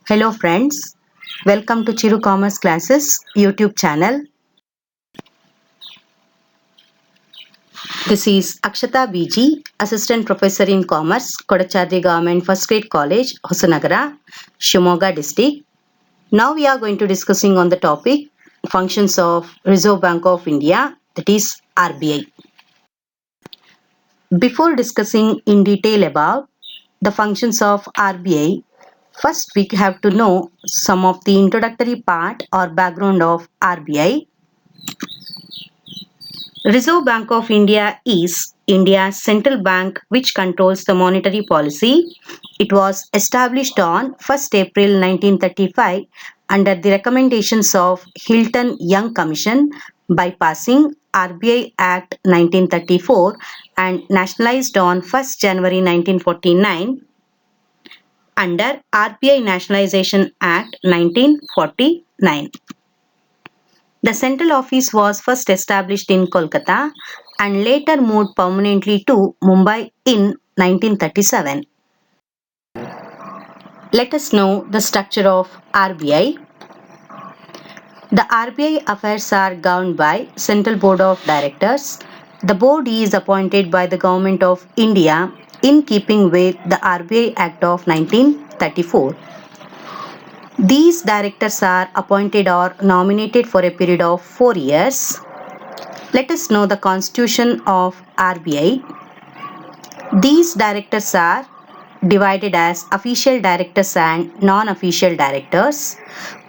Hello friends, welcome to Chiru Commerce Classes YouTube channel. This is Akshata BG, Assistant Professor in Commerce, Kodachadri Government First Grade College, Hosanagara, Shimoga District. Now we are going to discussing on the topic functions of Reserve Bank of India, that is RBI. Before discussing in detail about the functions of RBI, first we have to know some of the introductory part or background of RBI. Reserve Bank of India is India's central bank which controls the monetary policy. It was established on 1st April 1935 under the recommendations of Hilton Young Commission by passing RBI Act 1934 and nationalized on 1st January 1949 under RBI Nationalization Act 1949. The central office was first established in Kolkata and later moved permanently to Mumbai in 1937. Let us know the structure of RBI. The RBI affairs are governed by Central Board of Directors. The board is appointed by the Government of India in keeping with the RBI Act of 1934. These directors are appointed or nominated for a period of 4 years. Let us know the constitution of RBI. These directors are divided as official directors and non-official directors.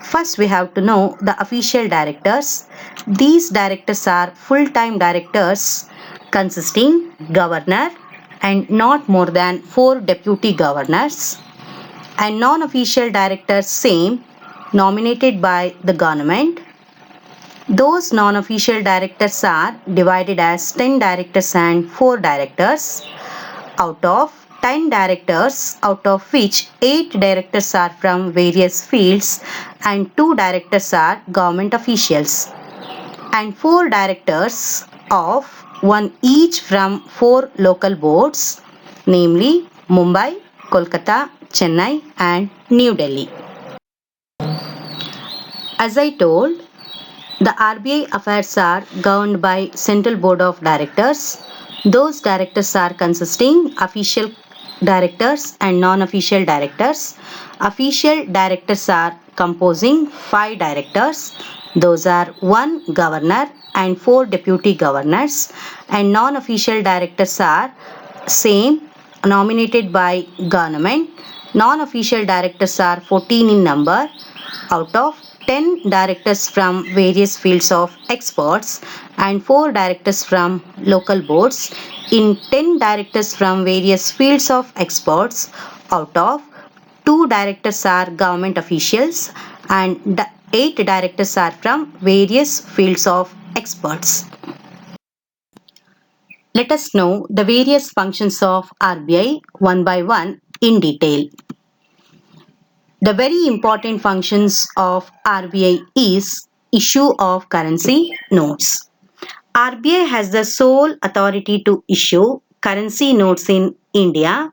First we have to know the official directors. These directors are full-time directors consisting governor and not more than 4 deputy governors, and non-official directors same, nominated by the government. Those non-official directors are divided as 10 directors and 4 directors. Out of 10 directors, out of which 8 directors are from various fields and 2 directors are government officials, and 4 directors of 1 each from 4 local boards, namely Mumbai, Kolkata, Chennai and New Delhi. As I told, the RBI affairs are governed by Central Board of Directors. Those directors are consisting official directors and non-official directors. Official directors are composing 5 directors. Those are 1 governor and 4 deputy governors, and non-official directors are same, nominated by government. Non-official directors are 14 in number. Out of 10 directors from various fields of experts and 4 directors from local boards. In 10 directors from various fields of experts, out of 2 directors are government officials and 8 directors are from various fields of experts. Let us know the various functions of RBI one by one in detail. The very important functions of RBI is issue of currency notes. RBI has the sole authority to issue currency notes in India.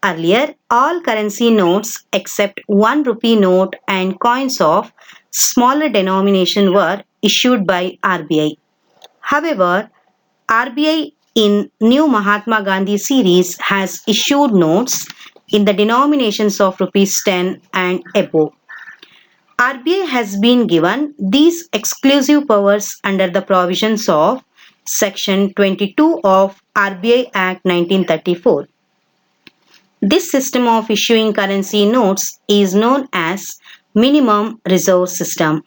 Earlier, all currency notes except 1 rupee note and coins of smaller denomination were issued by RBI. However, RBI in new Mahatma Gandhi series has issued notes in the denominations of rupees 10 and above. RBI has been given these exclusive powers under the provisions of Section 22 of RBI Act 1934. This system of issuing currency notes is known as Minimum Reserve System.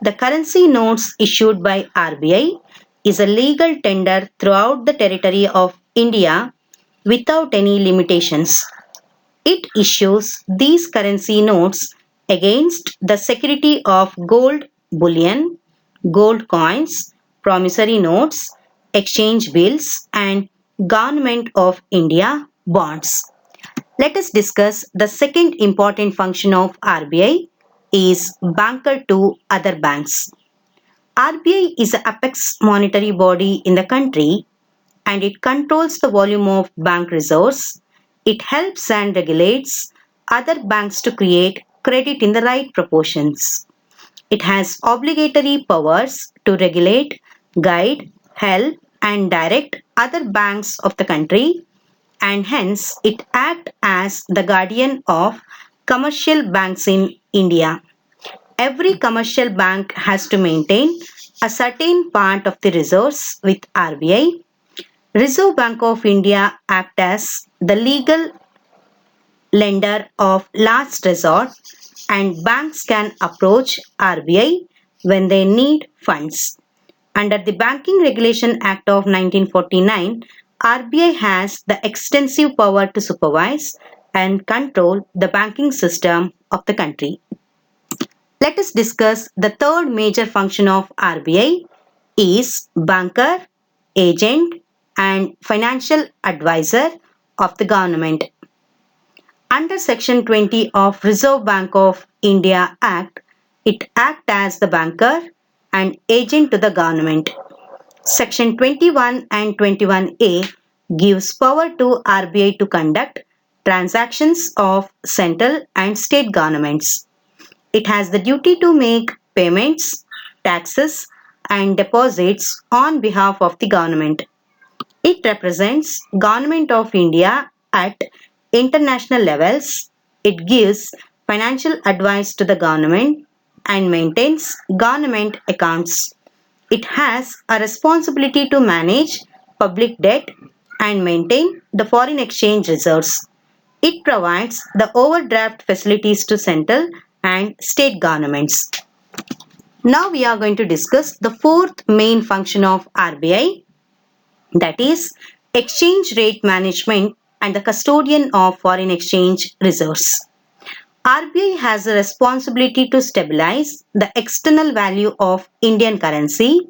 The currency notes issued by RBI is a legal tender throughout the territory of India without any limitations. It issues these currency notes against the security of gold bullion, gold coins, promissory notes, exchange bills, and Government of India bonds. Let us discuss the second important function of RBI is banker to other banks. RBI is the apex monetary body in the country and it controls the volume of bank reserves. It helps and regulates other banks to create credit in the right proportions. It has obligatory powers to regulate, guide, help, and direct other banks of the country, and hence it acts as the guardian of commercial banks in India. Every commercial bank has to maintain a certain part of the reserves with RBI. Reserve Bank of India acts as the legal lender of last resort, and banks can approach RBI when they need funds. Under the Banking Regulation Act of 1949, RBI has the extensive power to supervise and control the banking system of the country. Let us discuss the third major function of RBI is banker, agent, and financial advisor of the government. Under Section 20 of Reserve Bank of India Act, it acts as the banker and agent to the government. Section 21 and 21A gives power to RBI to conduct transactions of central and state governments. It has the duty to make payments, taxes, and deposits on behalf of the government. It represents Government of India at international levels. It gives financial advice to the government and maintains government accounts. It has a responsibility to manage public debt and maintain the foreign exchange reserves. It provides the overdraft facilities to central and state governments. Now we are going to discuss the fourth main function of RBI, that is exchange rate management and the custodian of foreign exchange reserves. RBI has a responsibility to stabilize the external value of Indian currency.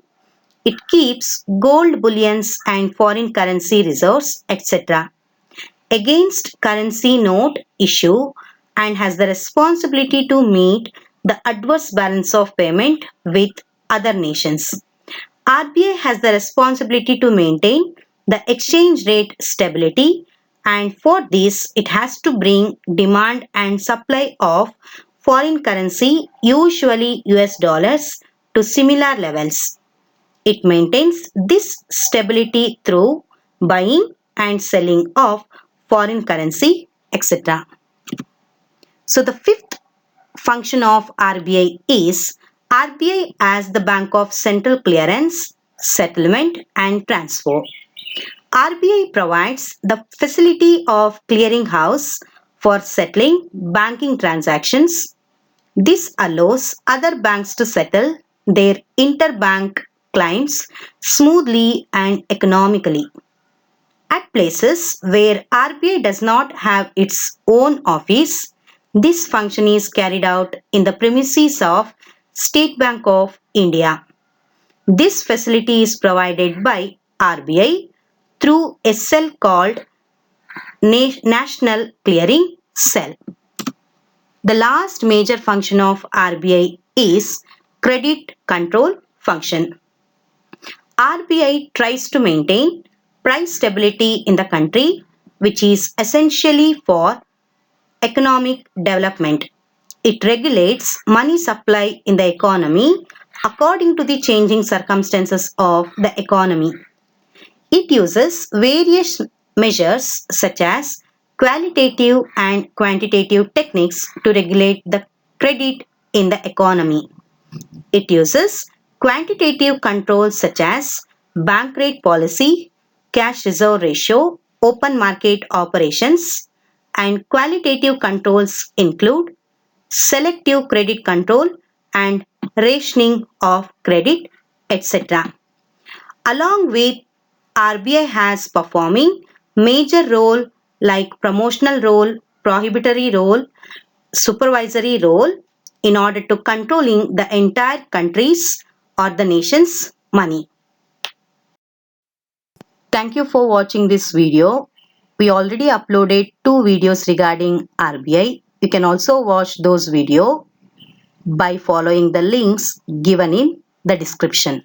It keeps gold bullions and foreign currency reserves, etc. against currency note issue and has the responsibility to meet the adverse balance of payment with other nations. RBI has the responsibility to maintain the exchange rate stability, and for this it has to bring demand and supply of foreign currency, usually US dollars, to similar levels. It maintains this stability through buying and selling of foreign currency, etc. So the fifth function of RBI is RBI as the bank of central clearance, settlement and transfer. RBI provides the facility of clearing house for settling banking transactions. This allows other banks to settle their interbank clients smoothly and economically. At places where RBI does not have its own office, this function is carried out in the premises of State Bank of India. This facility is provided by RBI through a cell called National Clearing Cell. The last major function of RBI is credit control function. RBI tries to maintain price stability in the country, which is essentially for economic development. It regulates money supply in the economy according to the changing circumstances of the economy. It uses various measures such as qualitative and quantitative techniques to regulate the credit in the economy. It uses quantitative controls such as bank rate policy, cash reserve ratio, open market operations, and qualitative controls include selective credit control and rationing of credit, etc. Along with RBI has performing major role like promotional role, prohibitory role, supervisory role in order to controlling the entire country's or the nation's money. Thank you for watching this video. We already uploaded 2 videos regarding RBI. You can also watch those videos by following the links given in the description.